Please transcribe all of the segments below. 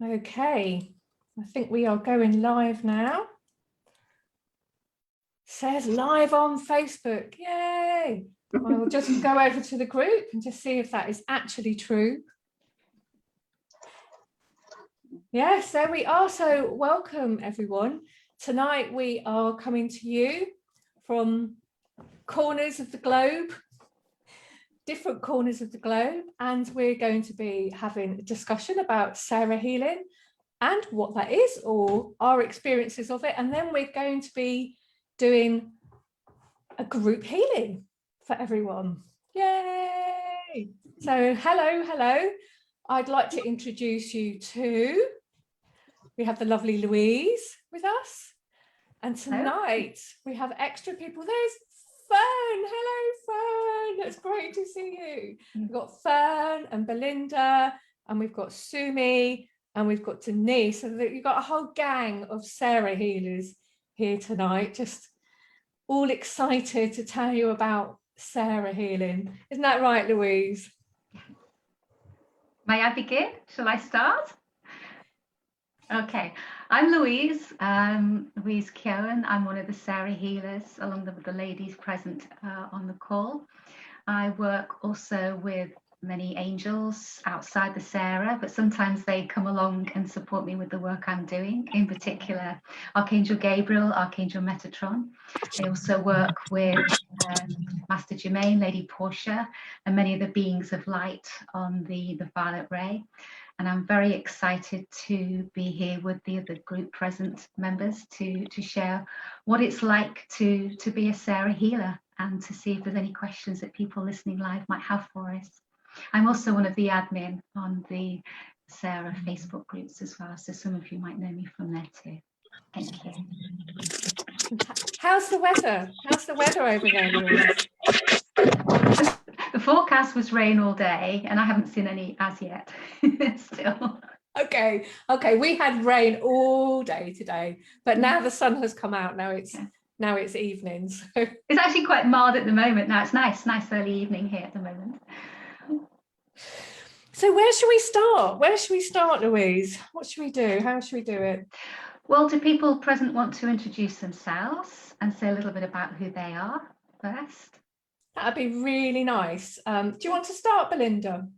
Okay, I think we are going live now. Says live on Facebook. Yay! I'll just go over to the group and just see if that is actually true. Yes, there we are. So welcome everyone. Tonight we are coming to you from corners of the globe, different corners of the globe, and we're going to be having a discussion about Sarah healing and what that is, or our experiences of it. And then we're going to be doing a group healing for everyone. Yay! So hello. I'd like to introduce you to, we have the lovely Louise with us. And tonight we have extra people. There's Fern. Hello, Fern. It's great to see you. We've got Fern and Belinda, and we've got Sumi, and we've got Denise. So you've got a whole gang of Sarah healers here tonight, just all excited to tell you about Sarah healing. Isn't that right, Louise? May I begin? Shall I start? Okay, I'm Louise, Louise Keown. I'm one of the Sarah healers, along with the ladies present on the call. I work also with many angels outside the Sarah, but sometimes they come along and support me with the work I'm doing, in particular Archangel Gabriel, Archangel Metatron. I also work with Master Germain, Lady Portia, and many of the beings of light on the Violet Ray. And I'm very excited to be here with the other group present members to share what it's like to be a Sarah healer and to see if there's any questions that people listening live might have for us. I'm also one of the admin on the Sarah Facebook groups as well, so some of you might know me from there too. Thank you. How's the weather? How's the weather over there, Louise? The forecast was rain all day, and I haven't seen any as yet. Still. Okay. We had rain all day today, but now the sun has come out. Now it's evening. So it's actually quite mild at the moment now. It's nice early evening here at the moment. So where should we start? Where should we start, Louise? What should we do? How should we do it? Well, do people present want to introduce themselves and say a little bit about who they are first? That'd be really nice. Do you want to start, Belinda?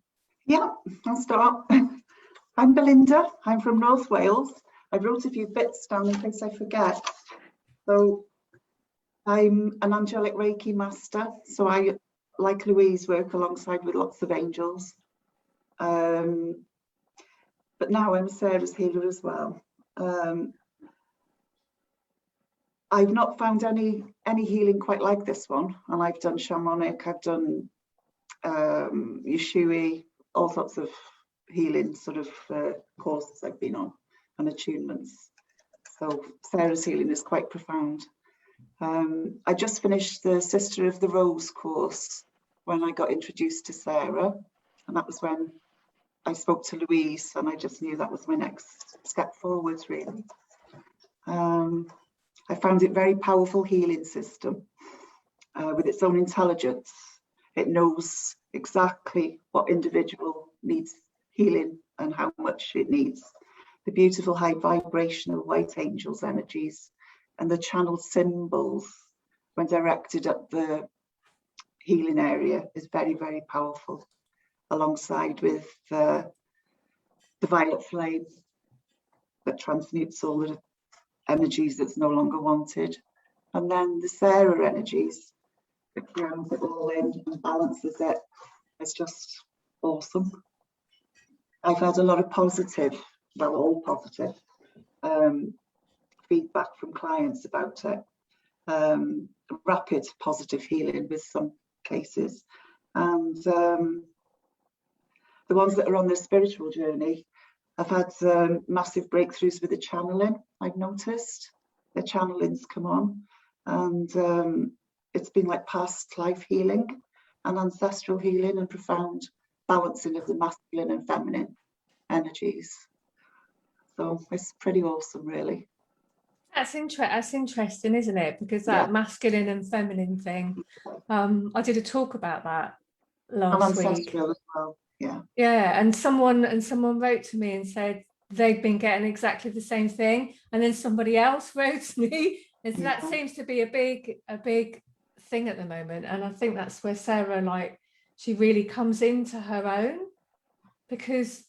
Yeah, I'll start. I'm Belinda. I'm from North Wales. I wrote a few bits down in case I forget. So I'm an angelic Reiki master. So I, like Louise, work alongside with lots of angels. But now I'm a Sarah's healer as well. I've not found any healing quite like this one, and I've done shamanic, I've done Yushui, all sorts of healing sort of courses I've been on, and attunements. So Sarah's healing is quite profound. I just finished the Sister of the Rose course when I got introduced to Sarah, and that was when I spoke to Louise, and I just knew that was my next step forwards, really. I found it very powerful healing system with its own intelligence. It knows exactly what individual needs healing and how much it needs. The beautiful high vibrational white angels energies and the channel symbols when directed at the healing area is very, very powerful, alongside with the violet flame that transmutes all the energies that's no longer wanted, and then the Sarah energies that grounds it all in and balances it. It's just awesome. I've had a lot of positive, well, all positive feedback from clients about it. Rapid positive healing with some cases, and the ones that are on the spiritual journey, I've had massive breakthroughs with the channeling. I've noticed the channelings come on, and it's been like past life healing and ancestral healing and profound balancing of the masculine and feminine energies. So it's pretty awesome, really. That's interesting, isn't it? Because that masculine and feminine thing, I did a talk about that last week. As well. Yeah, and someone wrote to me and said they've been getting exactly the same thing, and then somebody else wrote me, and so that Yeah. seems to be a big thing at the moment. And I think that's where Sarah, like, she really comes into her own, because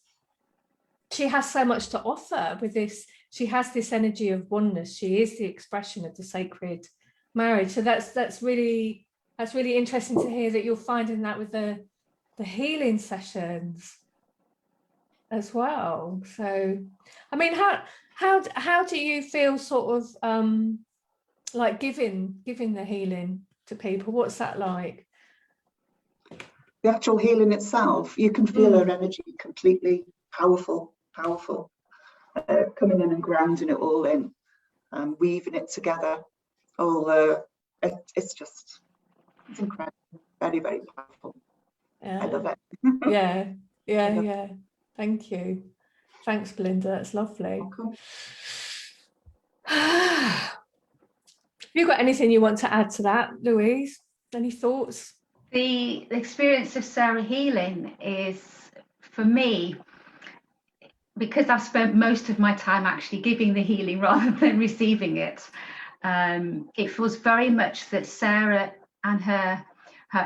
she has so much to offer with this. She has this energy of oneness. She is the expression of the sacred marriage. So that's really interesting to hear that you're finding that with the healing sessions as well. So, I mean, how do you feel sort of like giving the healing to people? What's that like? The actual healing itself, you can feel her energy completely powerful, coming in and grounding it all in, weaving it together. It's incredible, very, very powerful. I love it. Yeah. Thank you. Thanks, Belinda. That's lovely. Welcome. Have you got anything you want to add to that, Louise? Any thoughts? The experience of Sarah healing is, for me, because I've spent most of my time actually giving the healing rather than receiving it, it feels very much that Sarah and her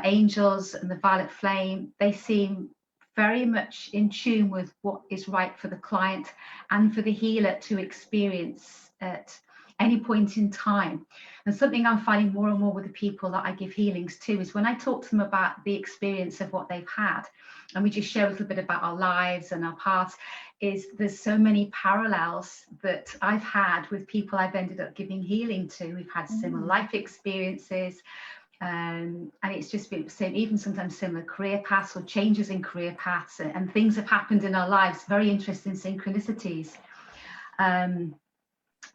angels and the violet flame, they seem very much in tune with what is right for the client and for the healer to experience at any point in time. And something I'm finding more and more with the people that I give healings to is when I talk to them about the experience of what they've had, and we just share a little bit about our lives and our paths, is there's so many parallels that I've had with people I've ended up giving healing to. We've had similar life experiences, and it's just been the same, even sometimes similar career paths or changes in career paths, and things have happened in our lives, very interesting synchronicities.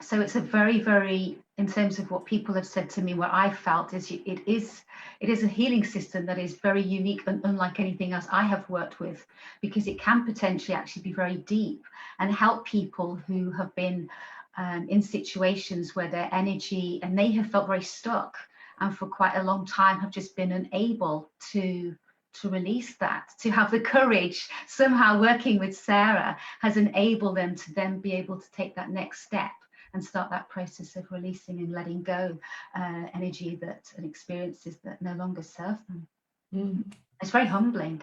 So it's a very, very, in terms of what people have said to me, what I felt is it is a healing system that is very unique and unlike anything else I have worked with, because it can potentially actually be very deep and help people who have been in situations where their energy, and they have felt very stuck and for quite a long time have just been unable to release that, to have the courage. Somehow working with Sarah has enabled them to then be able to take that next step and start that process of releasing and letting go energy and experiences that no longer serve them. It's very humbling.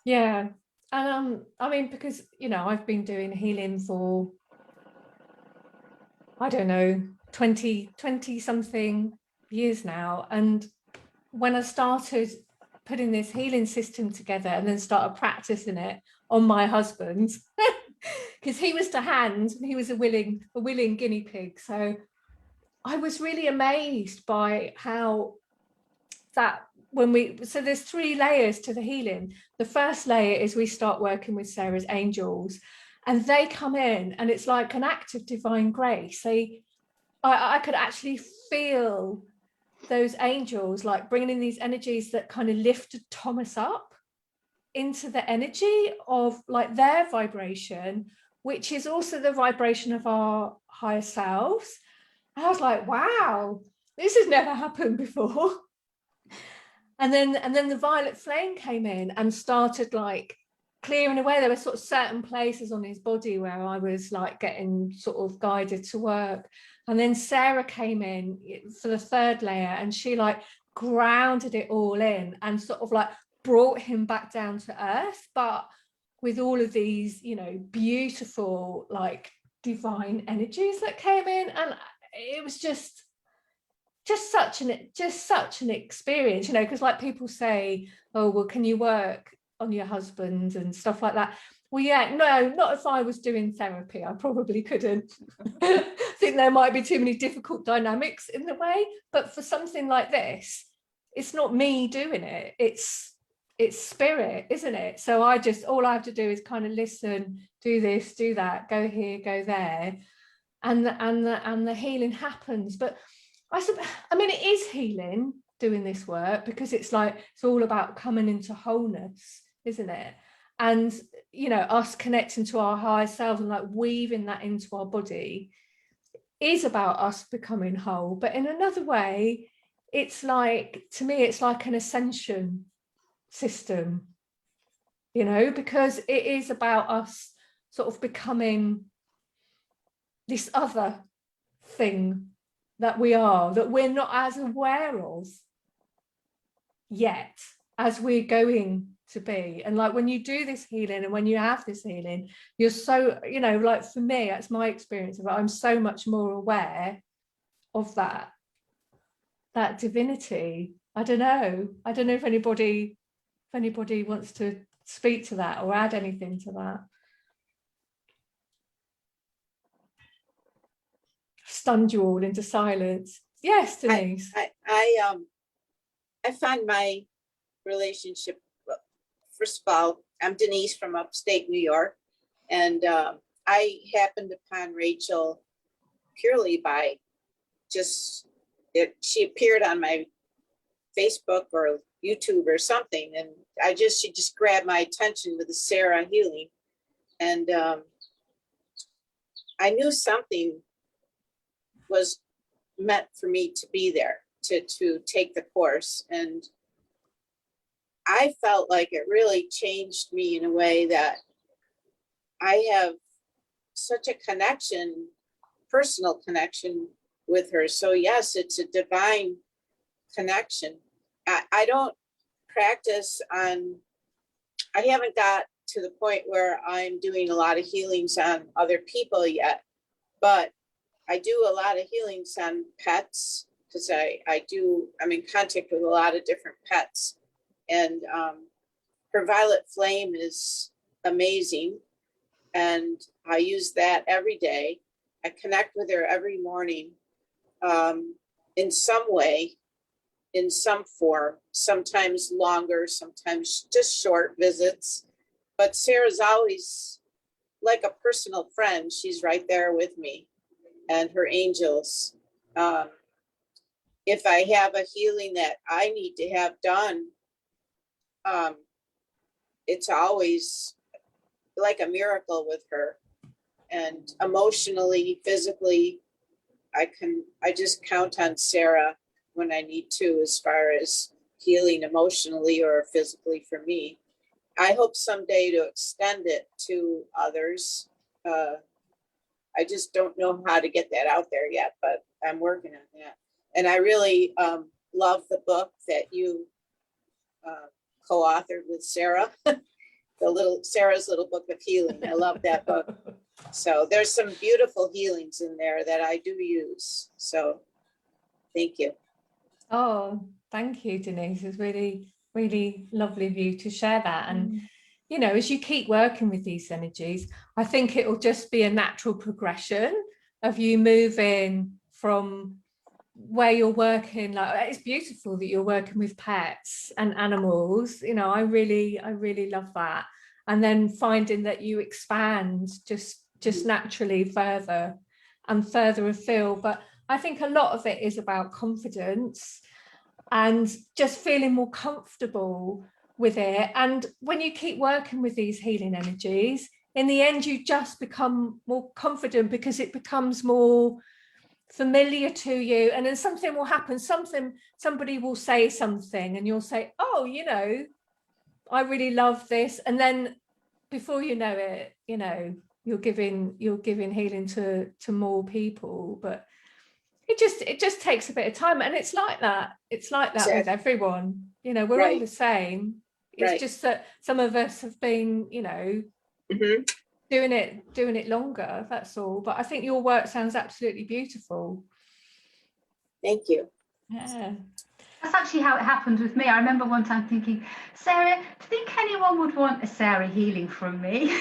Yeah. And I mean, because, you know, I've been doing healing for, I don't know, 20 something years now. And when I started putting this healing system together and then started practicing it on my husband, because he was to hand and he was a willing guinea pig. So I was really amazed by how that so there's 3 layers to the healing. The first layer is we start working with Sarah's angels, and they come in and it's like an act of divine grace. I could actually feel those angels like bringing in these energies that kind of lifted Thomas up into the energy of like their vibration, which is also the vibration of our higher selves. And I was like, wow, this has never happened before. And then the violet flame came in and started like clearing away. There were sort of certain places on his body where I was like getting sort of guided to work. And then Sarah came in for the 3rd layer, and she like grounded it all in and sort of like brought him back down to earth, but with all of these, you know, beautiful like divine energies that came in. And it was just such an experience, you know, because like people say, oh, well, can you work on your husband and stuff like that? Well, yeah, no, not if I was doing therapy. I probably couldn't. I think there might be too many difficult dynamics in the way. But for something like this, it's not me doing it. It's spirit, isn't it? So all I have to do is kind of listen, do this, do that, go here, go there, and the healing happens. But I mean, it is healing doing this work, because it's like it's all about coming into wholeness, isn't it? And, you know, us connecting to our higher self and like weaving that into our body is about us becoming whole. But in another way, it's like, to me, it's like an ascension system. you know, because it is about us sort of becoming this other thing that we are, that we're not as aware of yet as we're going to be. And like when you do this healing and when you have this healing, you're so, you know, like for me, that's my experience of it. I'm so much more aware of that divinity. I don't know if anybody wants to speak to that or add anything to that. Stunned you all into silence. Yes, Denise. I find my relationship, well, first of all, I'm Denise from upstate New York, and I happened upon Rachel purely by just she appeared on my Facebook or YouTube or something, and she just grabbed my attention with the Sarah healing, and I knew something was meant for me to be there to take the course, and I felt like it really changed me in a way that I have such a connection, personal connection with her. So yes, it's a divine connection. I don't practice on, I haven't got to the point where I'm doing a lot of healings on other people yet, but I do a lot of healings on pets because I'm in contact with a lot of different pets. And her violet flame is amazing. And I use that every day. I connect with her every morning in some way, in some form, sometimes longer, sometimes just short visits. But Sarah's always like a personal friend. She's right there with me, and her angels. If I have a healing that I need to have done, it's always like a miracle with her. And emotionally, physically, I just count on Sarah when I need to, as far as healing emotionally or physically for me. I hope someday to extend it to others. I just don't know how to get that out there yet, but I'm working on that. And I really love the book that you co-authored with Sarah, Sarah's little book of healing. I love that book. So there's some beautiful healings in there that I do use. So thank you. Oh, thank you, Denise. It's really, really lovely of you to share that. And, you know, as you keep working with these energies, I think it will just be a natural progression of you moving from where you're working. Like, it's beautiful that you're working with pets and animals. You know, I really love that. And then finding that you expand just naturally further and further afield. But I think a lot of it is about confidence and just feeling more comfortable with it. And when you keep working with these healing energies, in the end, you just become more confident because it becomes more familiar to you. And then something will happen, somebody will say something and you'll say, oh, you know, I really love this. And then before you know it, you know, you're giving healing to more people. But it just takes a bit of time, and it's like that exactly. With everyone, you know, we're all the same. It's just that some of us have been, you know, doing it longer, that's all. But I think your work sounds absolutely beautiful. Thank you. Yeah, that's actually how it happened with me. I remember one time thinking, Sarah, do you think anyone would want a Sarah healing from me?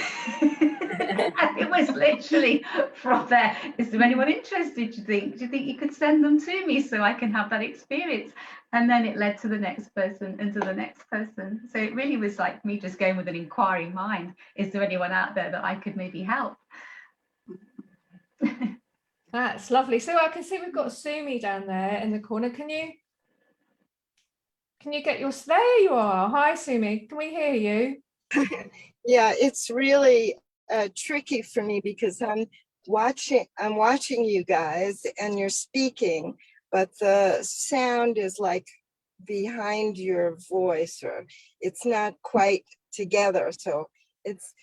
And it was literally from there. Is there anyone interested, do you think you could send them to me so I can have that experience? And then it led to the next person and to the next person. So it really was like me just going with an inquiring mind. Is there anyone out there that I could maybe help? that's lovely. So I can see we've got Sumi down there in the corner. Can you get your, there you are. Hi, Sumi, can we hear you? Yeah, it's really tricky for me because I'm watching you guys and you're speaking, but the sound is like behind your voice, or it's not quite together. So it's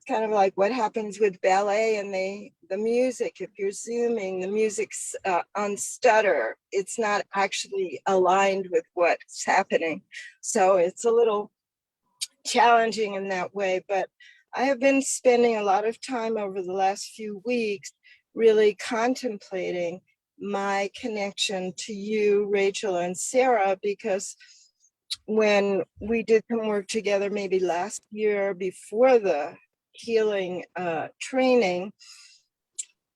kind of like what happens with ballet and the music. If you're zooming, the music's on stutter. It's not actually aligned with what's happening. So it's a little challenging in that way. But I have been spending a lot of time over the last few weeks really contemplating my connection to you, Rachel, and Sarah, because when we did some work together, maybe last year before the healing training,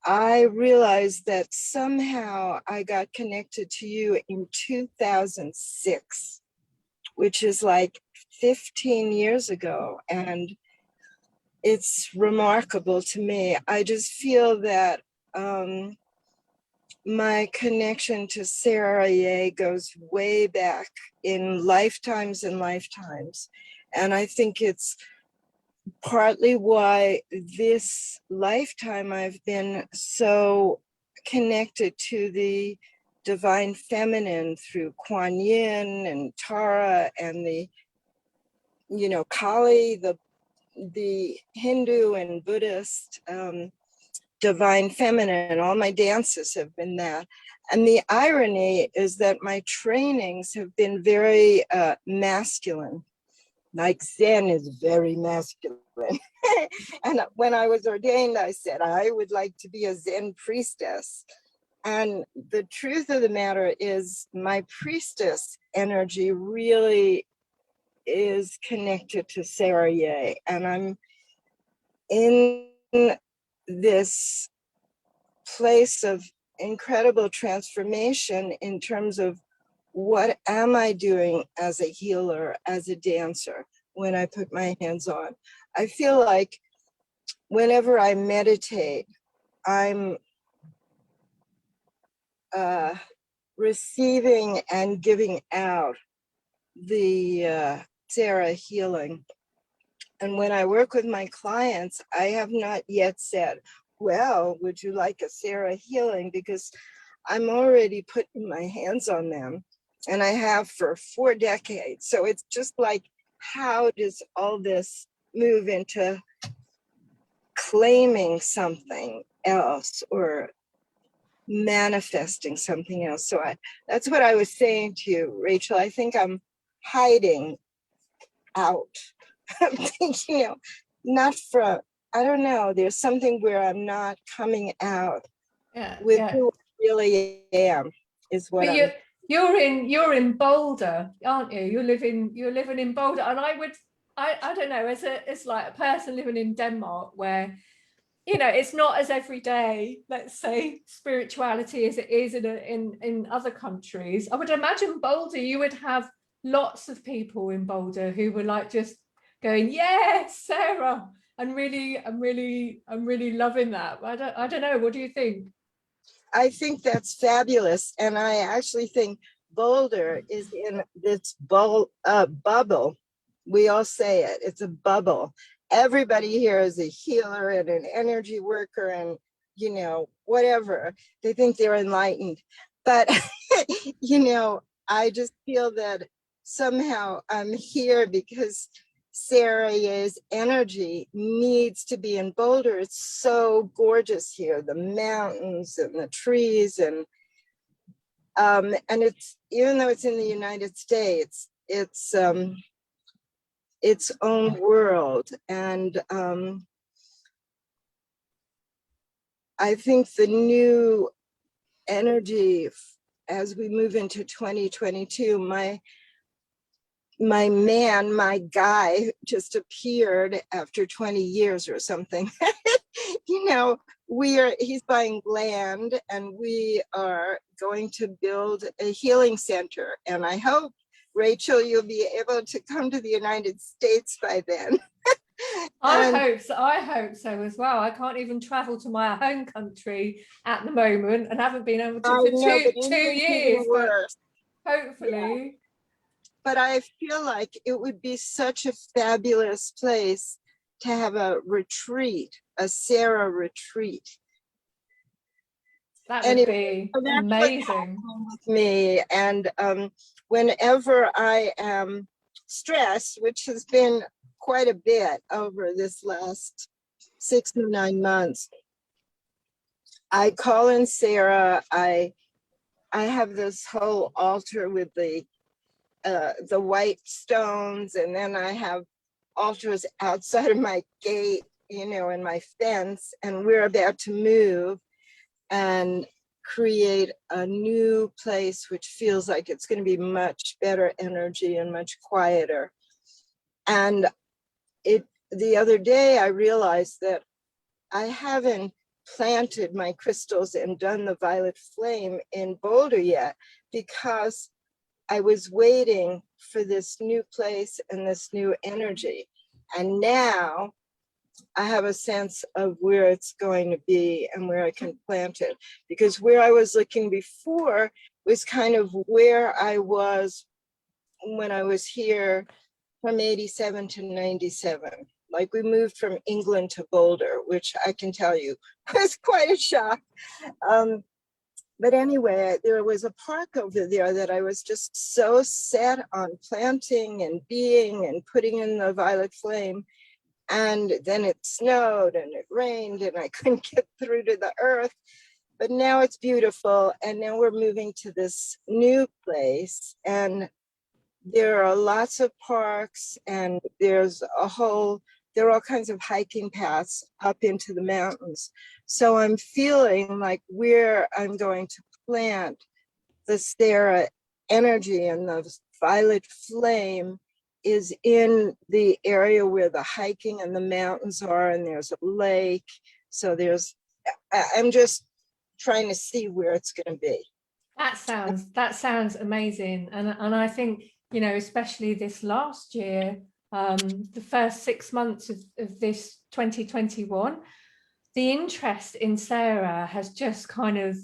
I realized that somehow I got connected to you in 2006, which is like 15 years ago. And it's remarkable to me. I just feel that my connection to Sarah Ye goes way back in lifetimes and lifetimes. And I think it's partly why this lifetime I've been so connected to the divine feminine through Kuan Yin and Tara and the, you know, Kali, the Hindu and Buddhist divine feminine. All my dances have been that. And the irony is that my trainings have been very masculine. Like Zen is very masculine. And when I was ordained, I said, I would like to be a Zen priestess. And the truth of the matter is my priestess energy really is connected to Sarah Ye. And I'm in this place of incredible transformation in terms of what am I doing as a healer, as a dancer, when I put my hands on. I feel like whenever I meditate, I'm receiving and giving out the Sarah healing. And when I work with my clients, I have not yet said, well, would you like a Sarah healing? Because I'm already putting my hands on them, and I have for 4 decades. So it's just like, how does all this move into claiming something else or manifesting something else? So that's what I was saying to you, Rachel. I think I'm hiding out. I'm thinking, you know, not from, I don't know, there's something where I'm not coming out with who I really am, is what but you're in Boulder, aren't you? You're living in Boulder. And I don't know, as like a person living in Denmark, where, you know, it's not as everyday, let's say, spirituality as it is in other countries. I would imagine Boulder, you would have lots of people in Boulder who were like just going, yes, Sarah. I'm really loving that. I don't know. What do you think? I think that's fabulous. And I actually think Boulder is in this bubble. We all say it, it's a bubble. Everybody here is a healer and an energy worker and, you know, whatever. They think they're enlightened. But, you know, I just feel that somehow I'm here because Sarah's energy needs to be in Boulder. It's so gorgeous here, the mountains and the trees, and it's, even though it's in the United States, it's its own world. And I think the new energy as we move into 2022, my guy just appeared after 20 years or something. You know, he's buying land and we are going to build a healing center. And I hope, Rachel, you'll be able to come to the United States by then. I hope so as well. I can't even travel to my home country at the moment and haven't been able to for two years. But hopefully. Yeah. But I feel like it would be such a fabulous place to have a retreat, a Sarah retreat. That would be amazing with me. And whenever I am stressed, which has been quite a bit over this last 6 to 9 months. I call in Sarah. I have this whole altar with the white stones, and then I have altars outside of my gate, you know, and my fence, and we're about to move and create a new place which feels like it's going to be much better energy and much quieter. And the other day I realized that I haven't planted my crystals and done the violet flame in Boulder yet, because I was waiting for this new place and this new energy. And now I have a sense of where it's going to be and where I can plant it. Because where I was looking before was kind of where I was when I was here from 87 to 97. Like, we moved from England to Boulder, which I can tell you was quite a shock. But anyway, there was a park over there that I was just so set on planting and being and putting in the violet flame. And then it snowed and it rained and I couldn't get through to the earth. But now it's beautiful. And now we're moving to this new place. And there are lots of parks, and there are all kinds of hiking paths up into the mountains. So I'm feeling like where I'm going to plant the Sarah energy and the violet flame is in the area where the hiking and the mountains are, and there's a lake. So I'm just trying to see where it's going to be. That sounds amazing. And I think, you know, especially this last year, the first 6 months of this 2021, the interest in Sarah has just kind of,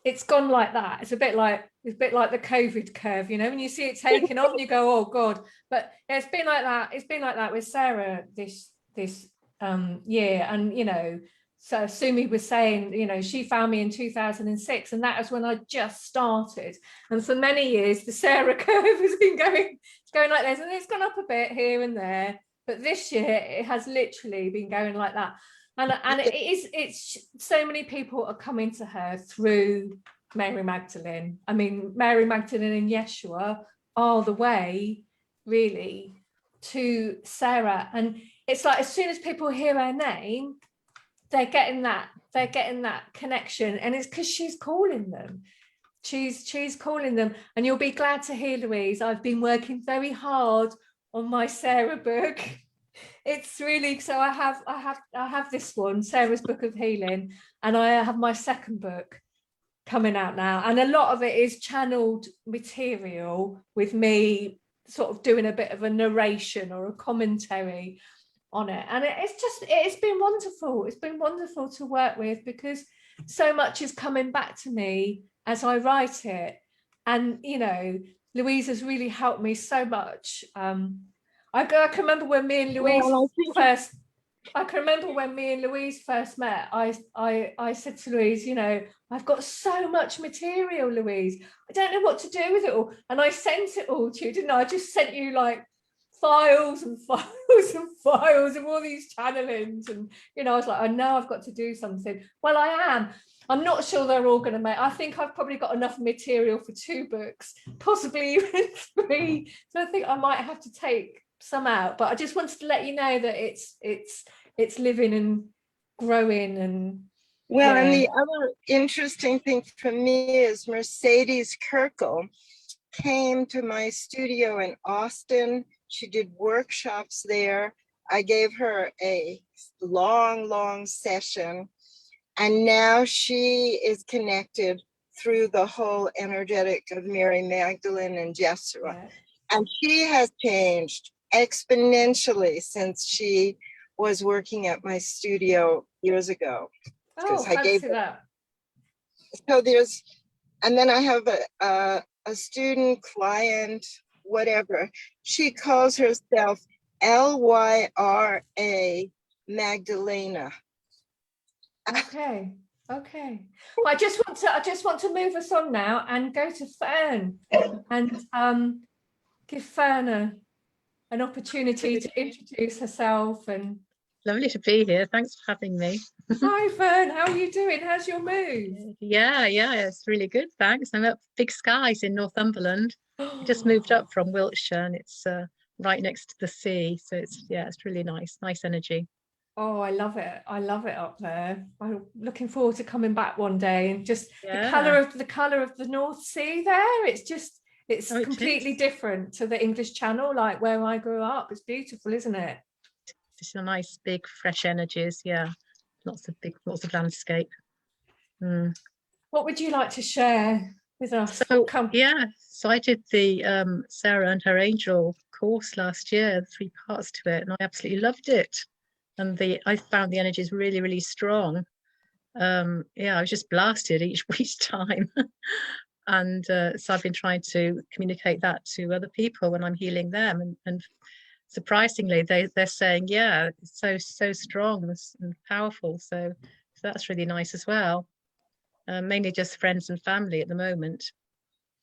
it's gone like that. It's a bit like the COVID curve, you know, when you see it taking off and you go, oh God. But yeah, it's been like that. It's been like that with Sarah this year. And, you know, so Sumi was saying, you know, she found me in 2006, and that was when I just started. And for many years, the Sarah curve has been going like this, and it's gone up a bit here and there. But this year, it has literally been going like that. And it's so many people are coming to her through Mary Magdalene. I mean, Mary Magdalene and Yeshua are the way, really, to Sarah. And it's like, as soon as people hear her name, they're getting that connection, and it's because she's calling them. She's calling them. And you'll be glad to hear, Louise, I've been working very hard on my Sarah book. It's really, so I have this one, Sarah's Book of Healing, and I have my second book coming out now, and a lot of it is channeled material with me sort of doing a bit of a narration or a commentary on it. And it's been wonderful. It's been wonderful to work with, because so much is coming back to me as I write it. And, you know, Louise has really helped me so much. I can remember when me and Louise first met. I said to Louise, you know, I've got so much material, Louise. I don't know what to do with it all. And I sent it all to you, didn't I? I just sent you like files and files and files of all these channelings. And, you know, I was like, I know I've got to do something. Well, I am. I'm not sure they're all going to make. I think I've probably got enough material for 2 books, possibly even 3. So I think I might have to take some out, but I just wanted to let you know that it's living and growing. And well, yeah. And the other interesting thing for me is Mercedes Kirkle came to my studio in Austin. She did workshops there. I gave her a long session, and now she is connected through the whole energetic of Mary Magdalene and Jeshua. Yeah. And she has changed exponentially since she was working at my studio years ago. Oh, I gave her that. So there's, and then I have a student, client, whatever. She calls herself Lyra Magdalena. Okay. Well, I just want to move us on now and go to Fern and give Fern an opportunity to introduce herself. And Lovely to be here. Thanks for having me. hi Fern, how are you doing? How's your move? Yeah, it's really good. Thanks. I'm up Big Skies in Northumberland. I just moved up from Wiltshire, and it's right next to the sea. So it's really nice energy. Oh, I love it. I love it up there. I'm looking forward to coming back one day, and just the colour of the North Sea there. It's completely different to the English Channel, like where I grew up. It's beautiful, isn't it? It's a nice big fresh energies. Yeah. Lots of landscape. What would you like to share with us? So I did the Sarah and her angel course last year, 3 parts to it, and I absolutely loved it. And I found the energies really, really strong. I was just blasted each time. And so I've been trying to communicate that to other people when I'm healing them, and surprisingly they're saying, yeah, it's so strong and powerful. So that's really nice as well. Mainly just friends and family at the moment.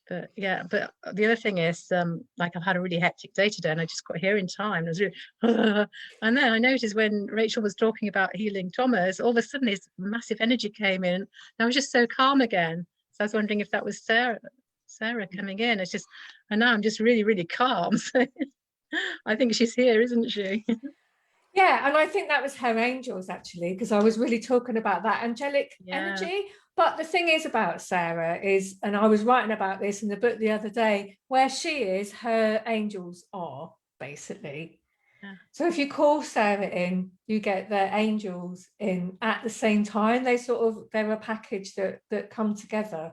But the other thing is, like, I've had a really hectic day today, and I just got here in time. I was really, and then I noticed when Rachel was talking about healing Thomas, all of a sudden this massive energy came in, and I was just so calm again. So I was wondering if that was Sarah coming in. And now I'm just really, really calm. So I think she's here, isn't she? Yeah, and I think that was her angels, actually, because I was really talking about that angelic energy. But the thing is about Sarah is, and I was writing about this in the book the other day, where she is, her angels are, basically. Yeah. So if you call Sarah in, you get their angels in at the same time. They're a package that come together.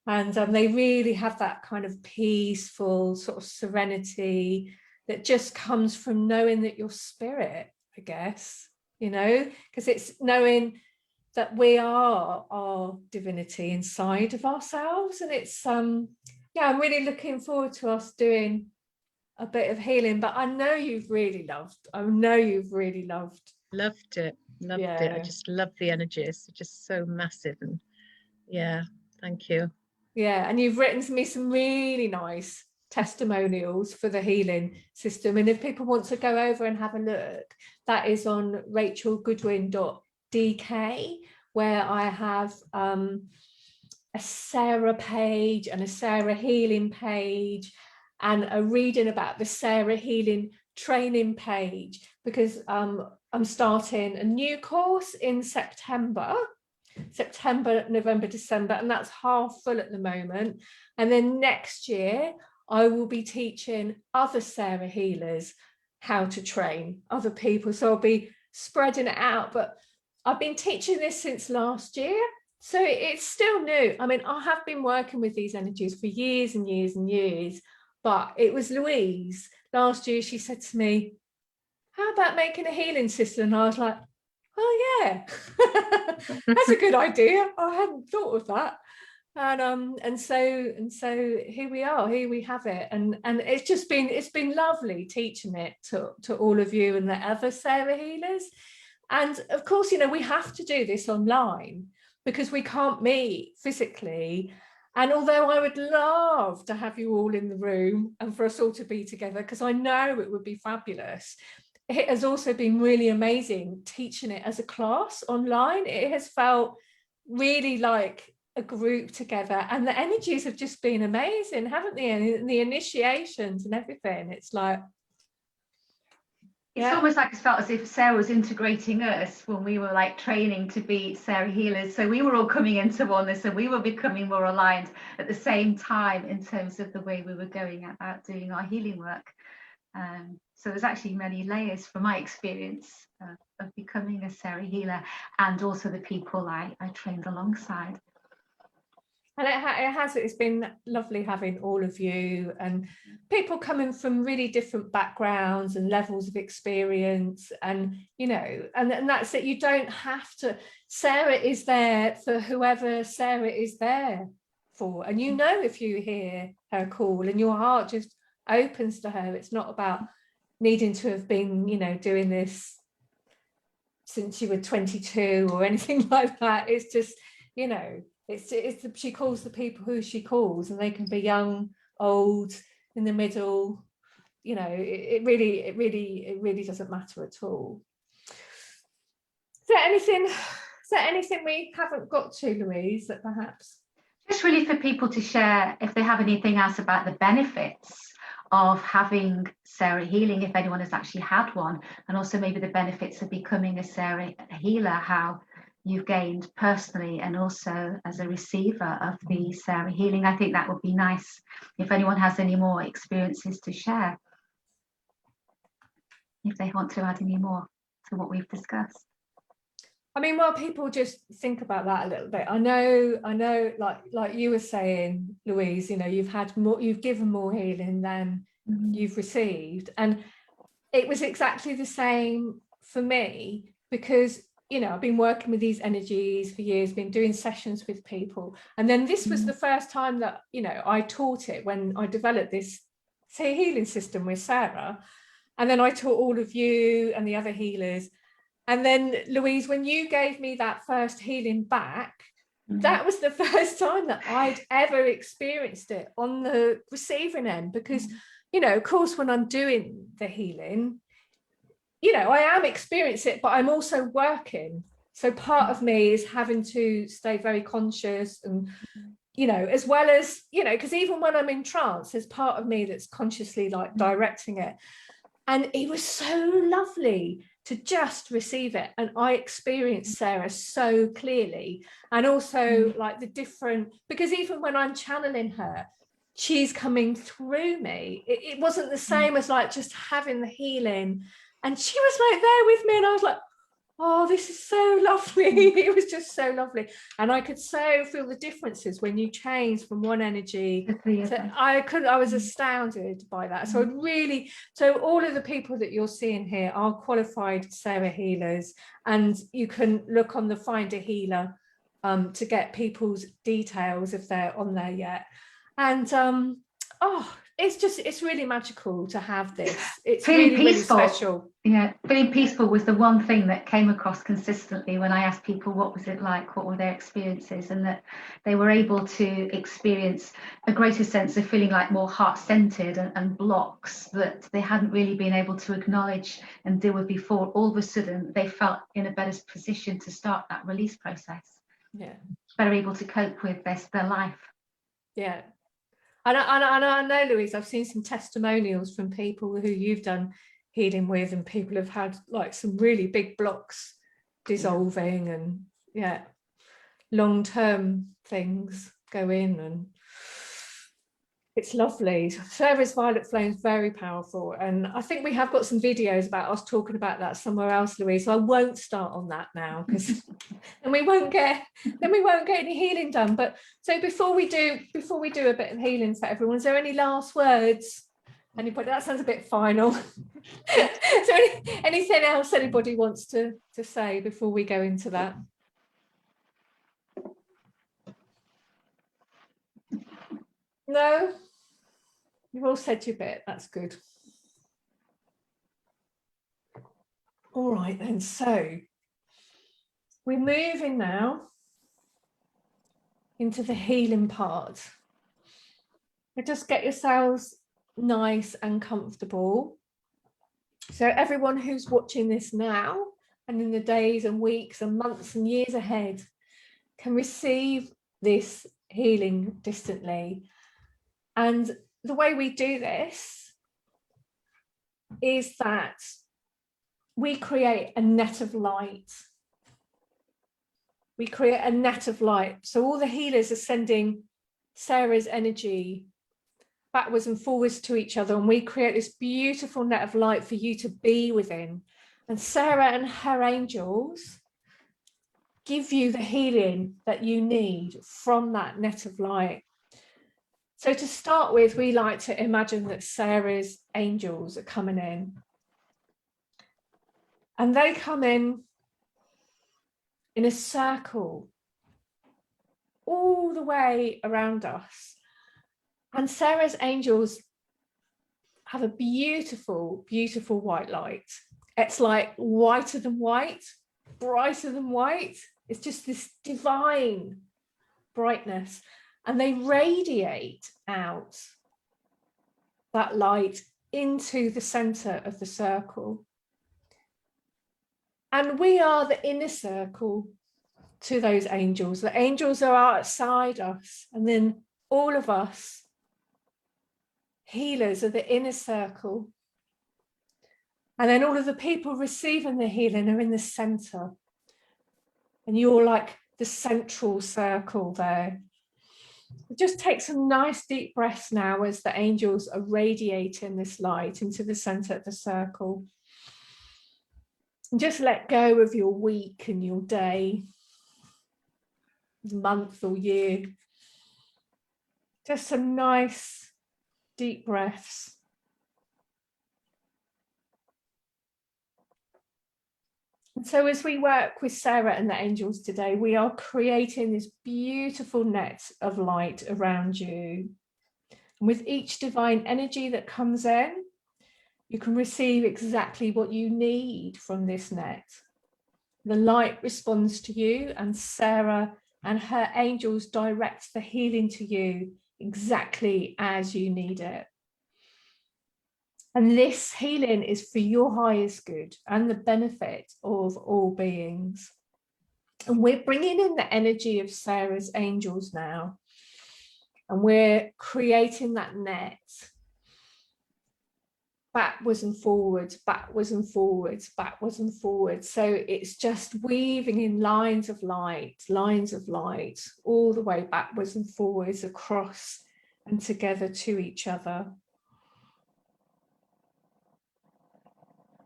And they really have that kind of peaceful sort of serenity that just comes from knowing that your spirit, I guess, because it's knowing that we are our divinity inside of ourselves. And it's I'm really looking forward to us doing a bit of healing. But I know you've really loved it. I just love the energy. It's just so massive. And thank you. And you've written to me some really nice testimonials for the healing system, and if people want to go over and have a look, that is on rachelgoodwin.dk, where I have a Sarah page and a Sarah healing page and a reading about the Sarah healing training page, because I'm starting a new course in September, November, December, and that's half full at the moment. And then next year I will be teaching other Sarah healers how to train other people. So I'll be spreading it out. But I've been teaching this since last year, so it's still new. I mean, I have been working with these energies for years and years and years, but it was Louise last year. She said to me, how about making a healing system? And I was like, oh yeah, that's a good idea. I hadn't thought of that. And so here we are, here we have it, and it's been lovely teaching it to all of you and the other Sarah healers. And of course, we have to do this online because we can't meet physically. And although I would love to have you all in the room and for us all to be together, because I know it would be fabulous, it has also been really amazing teaching it as a class online. It has felt really like a group together, and the energies have just been amazing, haven't they? And the initiations and everything, it's like, it's almost like it felt as if Sarah was integrating us when we were like training to be Sarah healers. So we were all coming into oneness, and we were becoming more aligned at the same time in terms of the way we were going about doing our healing work. So there's actually many layers from my experience of becoming a Sarah healer, and also the people I trained alongside. And it's been lovely having all of you and people coming from really different backgrounds and levels of experience, and and that's it. You don't have to. Sarah is there for whoever Sarah is there for, and if you hear her call and your heart just opens to her, it's not about needing to have been doing this since you were 22 or anything like that. It's just she calls the people who she calls, and they can be young, old, in the middle, you know, it really doesn't matter at all. Is there anything we haven't got to, Louise, that perhaps? Just really for people to share if they have anything else about the benefits of having Sarah healing, if anyone has actually had one, and also maybe the benefits of becoming a Sarah healer, how you've gained personally and also as a receiver of the Sarah healing. I think that would be nice if anyone has any more experiences to share, if they want to add any more to what we've discussed. I mean, while people just think about that a little bit, I know, like you were saying, Louise, you know, you've given more healing than you've received. And it was exactly the same for me, because, you know, I've been working with these energies for years, been doing sessions with people. And then this was the first time that, you know, I taught it when I developed this healing system with Sarah. And then I taught all of you and the other healers. And then, Louise, when you gave me that first healing back, that was the first time that I'd ever experienced it on the receiving end. Because, you know, of course, when I'm doing the healing, you know, I am experiencing it, but I'm also working. So part of me is having to stay very conscious and, you know, as well as, you know, because even when I'm in trance, there's part of me that's consciously like directing it. And it was so lovely to just receive it. And I experienced Sarah so clearly. And also like the different, because even when I'm channeling her, she's coming through me. It wasn't the same as like just having the healing. And she was like there with me. And I was like, oh, this is so lovely. It was just so lovely. And I could so feel the differences when you change from one energy to, I was astounded by that. So so all of the people that you're seeing here are qualified Sarah healers, and you can look on the Find a Healer to get people's details if they're on there yet. And it's really magical to have this. It's feeling really peaceful. Really special. Yeah, feeling peaceful was the one thing that came across consistently when I asked people what was it like, what were their experiences, and that they were able to experience a greater sense of feeling like more heart-centered and blocks that they hadn't really been able to acknowledge and deal with before. All of a sudden, they felt in a better position to start that release process. Yeah, better able to cope with their life. Yeah. And I know, Louise, I've seen some testimonials from people who you've done healing with, and people have had like some really big blocks dissolving, and long-term things go in, and it's lovely. Sarah's violet flame is very powerful, and I think we have got some videos about us talking about that somewhere else, Louise, so I won't start on that now, because then we won't get any healing done. But so before we do a bit of healing for everyone, is there any last words? Anybody? That sounds a bit final. Is there anything else anybody wants to say before we go into that? No? You've all said your bit, that's good. All right then, so we're moving now into the healing part. So just get yourselves nice and comfortable. So everyone who's watching this now and in the days and weeks and months and years ahead can receive this healing distantly. And the way we do this is that we create a net of light. We create a net of light. So all the healers are sending Sarah's energy backwards and forwards to each other, and we create this beautiful net of light for you to be within. And Sarah and her angels give you the healing that you need from that net of light. So to start with, we like to imagine that Sarah's angels are coming in. And they come in a circle all the way around us. And Sarah's angels have a beautiful, beautiful white light. It's like whiter than white, brighter than white. It's just this divine brightness. And they radiate out that light into the center of the circle. And we are the inner circle to those angels. The angels are outside us, and then all of us healers are the inner circle. And then all of the people receiving the healing are in the center. And you're like the central circle there. Just take some nice deep breaths now as the angels are radiating this light into the center of the circle. And just let go of your week and your day, month or year. Just some nice deep breaths. And so as we work with Sarah and the angels today, we are creating this beautiful net of light around you. And with each divine energy that comes in, you can receive exactly what you need from this net. The light responds to you, and Sarah and her angels direct the healing to you exactly as you need it. And this healing is for your highest good and the benefit of all beings. And we're bringing in the energy of Sarah's angels now. And we're creating that net backwards and forwards, backwards and forwards, backwards and forwards. So it's just weaving in lines of light, all the way backwards and forwards, across and together to each other.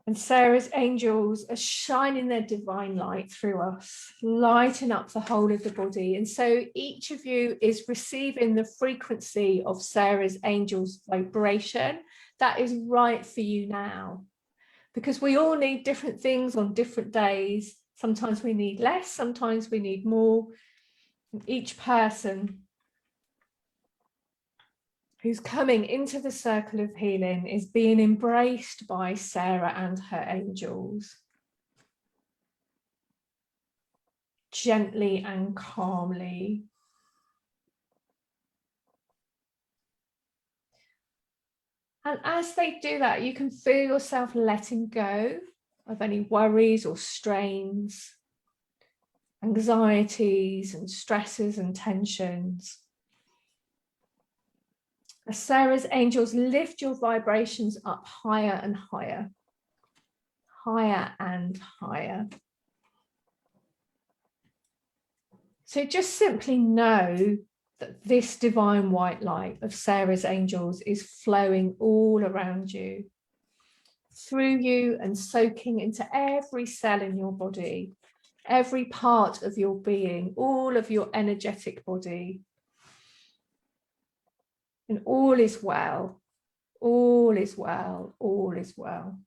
And Sarah's angels are shining their divine light through us, lighting up the whole of the body. And so each of you is receiving the frequency of Sarah's angels' vibration that is right for you now. Because we all need different things on different days. Sometimes we need less, sometimes we need more. And each person who's coming into the circle of healing is being embraced by Sarah and her angels. Gently and calmly. And as they do that, you can feel yourself letting go of any worries or strains, anxieties and stresses and tensions. As Sarah's angels lift your vibrations up higher and higher, higher and higher. So just simply know that this divine white light of Sarah's angels is flowing all around you, through you and soaking into every cell in your body, every part of your being, all of your energetic body. And all is well, all is well, all is well.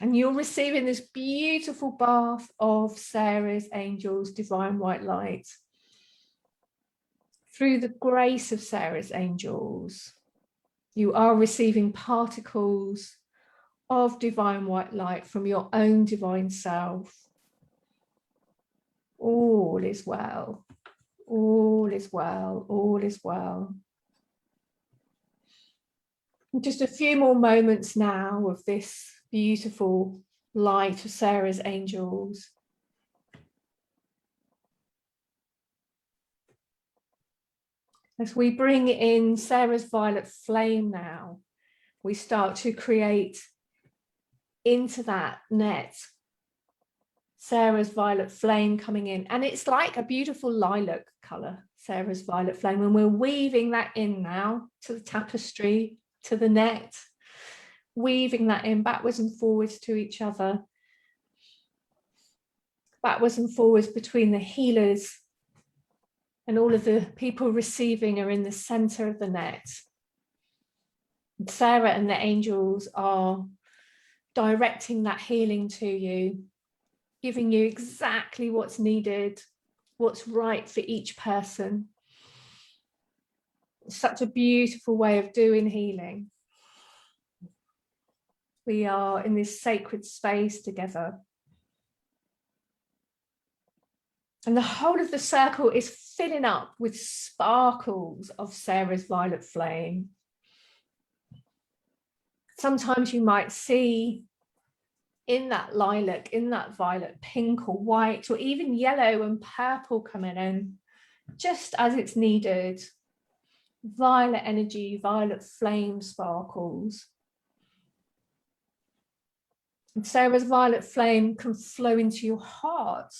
And you're receiving this beautiful bath of Sarah's angels' divine white light. Through the grace of Sarah's angels, you are receiving particles of divine white light from your own divine self. All is well, all is well, all is well. And just a few more moments now of this beautiful light of Sarah's angels. As we bring in Sarah's violet flame now, we start to create into that net Sarah's violet flame coming in. And it's like a beautiful lilac colour, Sarah's violet flame. And we're weaving that in now to the tapestry, to the net, weaving that in backwards and forwards to each other, backwards and forwards between the healers, and all of the people receiving are in the center of the net. And Sarah and the angels are directing that healing to you, giving you exactly what's needed, what's right for each person. It's such a beautiful way of doing healing. We are in this sacred space together. And the whole of the circle is filling up with sparkles of Sarah's violet flame. Sometimes you might see in that lilac, in that violet, pink or white, or even yellow and purple coming in, just as it's needed. Violet energy, violet flame sparkles. And Sarah's violet flame can flow into your heart,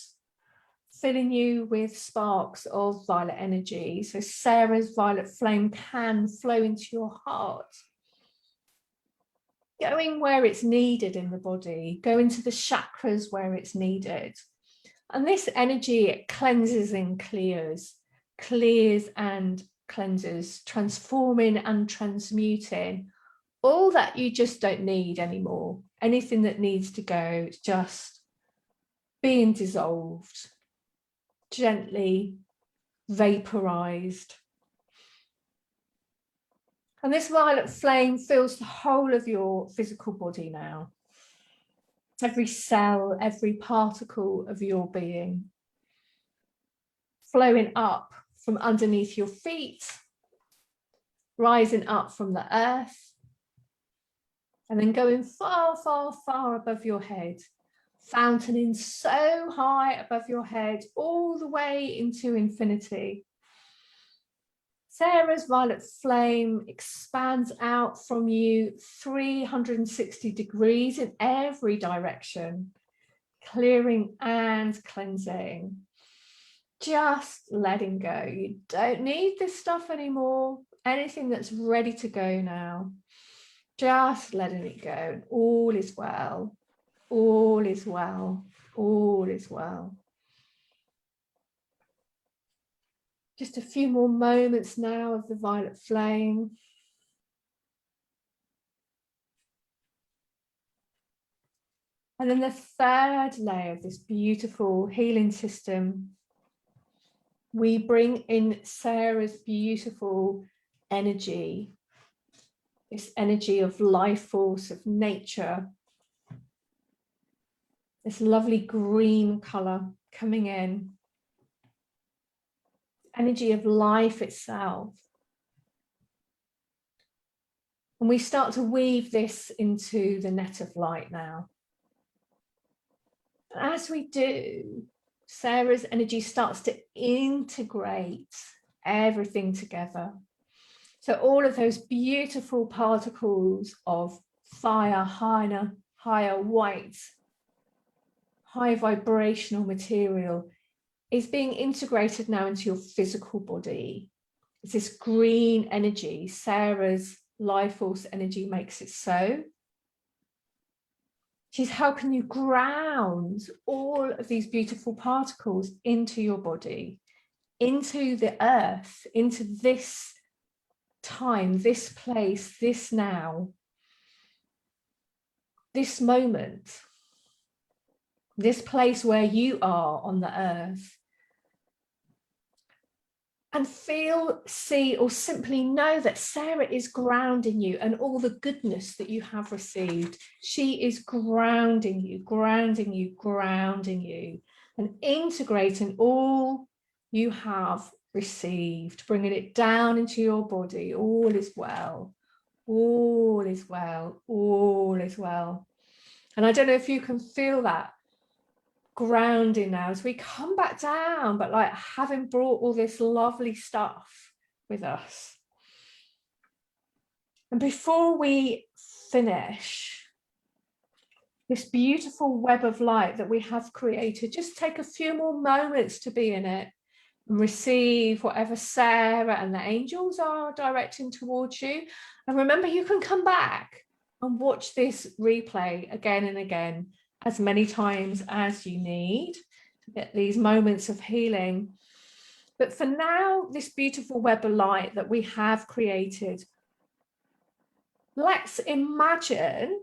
filling you with sparks of violet energy. So Sarah's violet flame can flow into your heart, going where it's needed in the body, go into the chakras where it's needed. And this energy, it cleanses and clears and cleanses, transforming and transmuting all that you just don't need anymore. Anything that needs to go, it's just being dissolved, gently vaporized. And this violet flame fills the whole of your physical body now. Every cell, every particle of your being, flowing up from underneath your feet, rising up from the earth, and then going far, far, far above your head, fountaining so high above your head, all the way into infinity. Sarah's violet flame expands out from you 360 degrees in every direction, clearing and cleansing. Just letting go. You don't need this stuff anymore. Anything that's ready to go now, just letting it go. All is well. All is well. All is well. Just a few more moments now of the violet flame. And then the third layer of this beautiful healing system, we bring in Sarah's beautiful energy, this energy of life force, of nature, this lovely green color coming in, energy of life itself. And we start to weave this into the net of light now. And as we do, Sarah's energy starts to integrate everything together. So all of those beautiful particles of fire, higher white, high vibrational material is being integrated now into your physical body. It's this green energy. Sarah's life force energy makes it so. She's helping you ground all of these beautiful particles into your body, into the earth, into this time, this place, this now, this moment, this place where you are on the earth. And feel, see, or simply know that Sarah is grounding you and all the goodness that you have received. She is grounding you, grounding you, grounding you, and integrating all you have received, bringing it down into your body. All is well, all is well, all is well. And I don't know if you can feel that grounding now as we come back down, but like having brought all this lovely stuff with us. And before we finish this beautiful web of light that we have created, just take a few more moments to be in it and receive whatever Sarah and the angels are directing towards you. And remember, you can come back and watch this replay again and again, as many times as you need to get these moments of healing. But for now, this beautiful web of light that we have created, let's imagine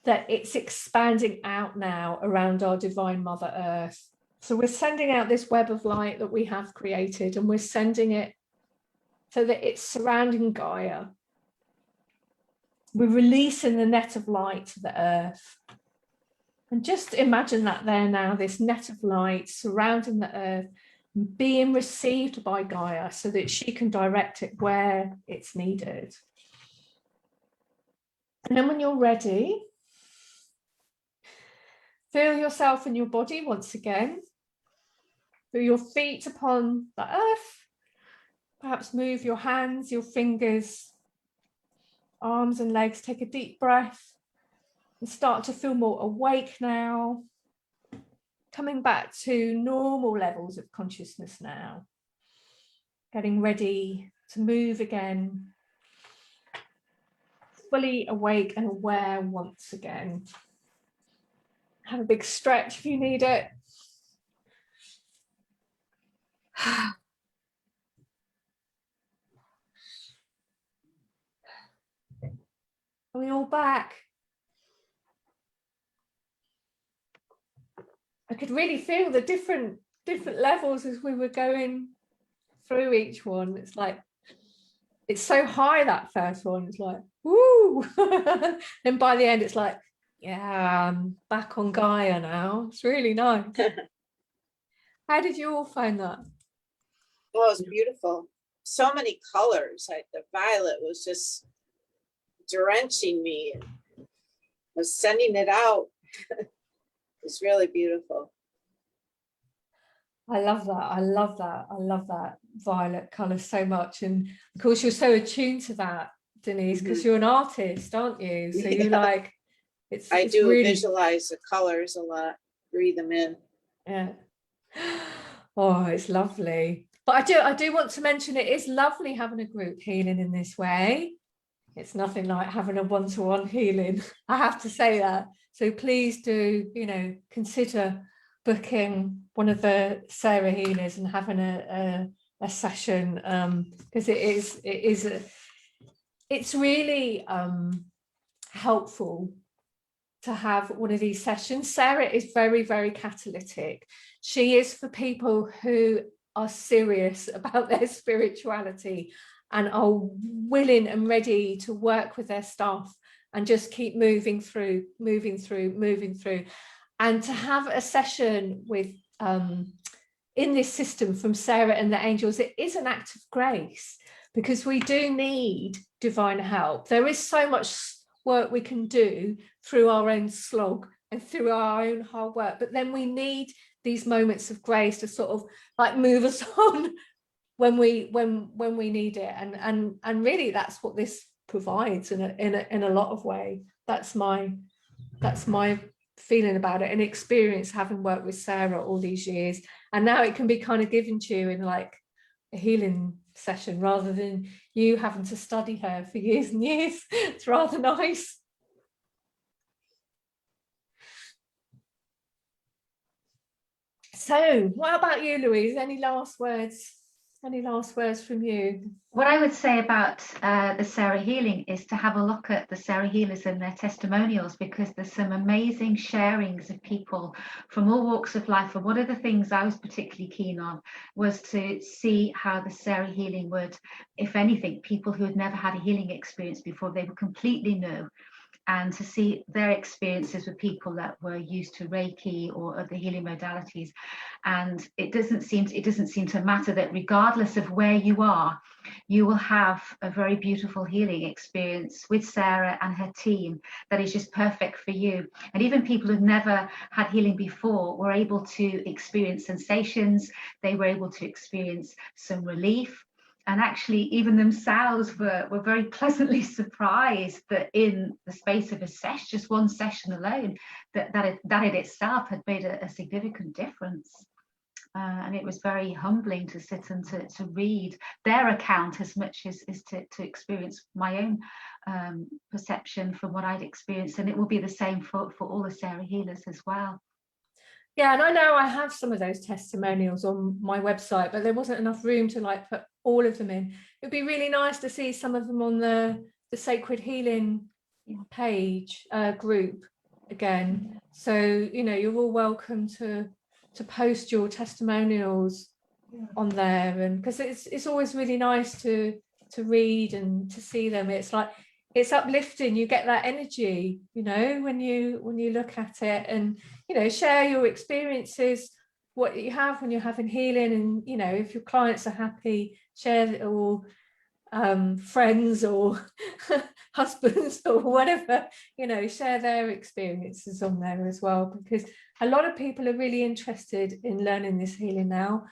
that it's expanding out now around our Divine Mother Earth. So we're sending out this web of light that we have created, and we're sending it so that it's surrounding Gaia. We're releasing the net of light to the earth. And just imagine that there now, this net of light surrounding the earth, being received by Gaia so that she can direct it where it's needed. And then when you're ready, feel yourself in your body once again. Feel your feet upon the earth. Perhaps move your hands, your fingers, arms and legs. Take a deep breath and start to feel more awake now. Coming back to normal levels of consciousness now. Getting ready to move again. Fully awake and aware once again. Have a big stretch if you need it. Are we all back? I could really feel the different levels as we were going through each one. It's like, it's so high, that first one. It's like, woo! And by the end, it's like, yeah, I'm back on Gaia now. It's really nice. How did you all find that? Well, it was beautiful. So many colors. The violet was just drenching me. I was sending it out. It's really beautiful. I love that. I love that. I love that violet colour so much. And of course, you're so attuned to that, Denise, because you're an artist, aren't you? So you like, I it's do really, visualize the colors a lot, breathe them in. yeah. Oh, it's lovely. But I do want to mention, it is lovely having a group healing in this way. It's nothing like having a one-to-one healing. I have to say that. So please do, consider booking one of the Sarah healers and having a session, because it's really helpful to have one of these sessions. Sarah is very, very catalytic. She is for people who are serious about their spirituality and are willing and ready to work with their staff and just keep moving through. And to have a session with in this system from Sarah and the angels, it is an act of grace, because we do need divine help. There is so much work we can do through our own slog and through our own hard work, but then we need these moments of grace to sort of like move us on when we need it, and really that's what this provides in a lot of way. That's my feeling about it, and experience having worked with Sarah all these years, and now it can be kind of given to you in like a healing session rather than you having to study her for years and years. It's rather nice. So what about you, Louise? Any last words from you? What I would say about the Sarah Healing is to have a look at the Sarah Healers and their testimonials, because there's some amazing sharings of people from all walks of life. And one of the things I was particularly keen on was to see how the Sarah Healing would, if anything, people who had never had a healing experience before, they were completely new, and to see their experiences with people that were used to Reiki or other healing modalities. And it doesn't seem to matter that regardless of where you are, you will have a very beautiful healing experience with Sarah and her team that is just perfect for you. And even people who've never had healing before were able to experience sensations. They were able to experience some relief. And actually, even themselves were very pleasantly surprised that in the space of a session, just one session alone, that in itself had made a significant difference. And it was very humbling to sit and to read their account as much as to experience my own perception from what I'd experienced. And it will be the same for all the Sarah healers as well. Yeah, and I know I have some of those testimonials on my website, but there wasn't enough room to like put all of them in. It'd be really nice to see some of them on the Sacred Healing page group again. So you're all welcome to post your testimonials on there, and because it's always really nice to read and to see them. It's like, it's uplifting. You get that energy, when you look at it, and share your experiences, what you have when you're having healing, and if your clients are happy, share it, or friends or husbands or whatever, you know, share their experiences on there as well, because a lot of people are really interested in learning this healing now.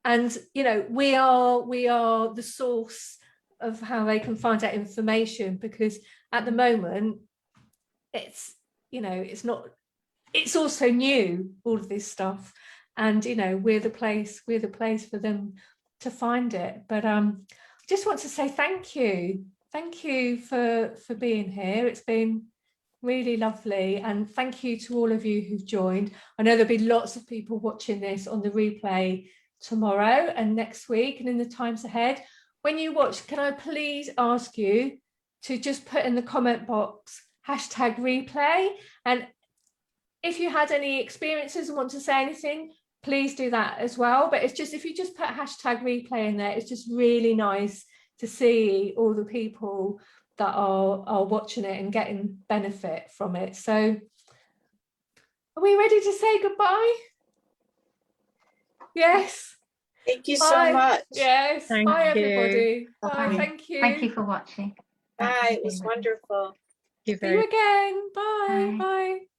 And, you know, we are the source of how they can find that information, because at the moment it's, you know, it's also new, all of this stuff, and, you know, we're the place for them to find it. But I just want to say thank you for being here. It's been really lovely, and thank you to all of you who've joined. I know there'll be lots of people watching this on the replay tomorrow and next week and in the times ahead. When you watch, can I please ask you to just put in the comment box #replay, and if you had any experiences and want to say anything, please do that as well. But it's just, if you just put #replay in there, it's just really nice to see all the people that are watching it and getting benefit from it. So are we ready to say goodbye? Yes. Thank you Bye. so much. Yes. Thank Bye, you. everybody. Bye. Bye. Thank you. Thank you for watching. Bye. It was wonderful. Thank you See very you again. Bye. Bye. Bye.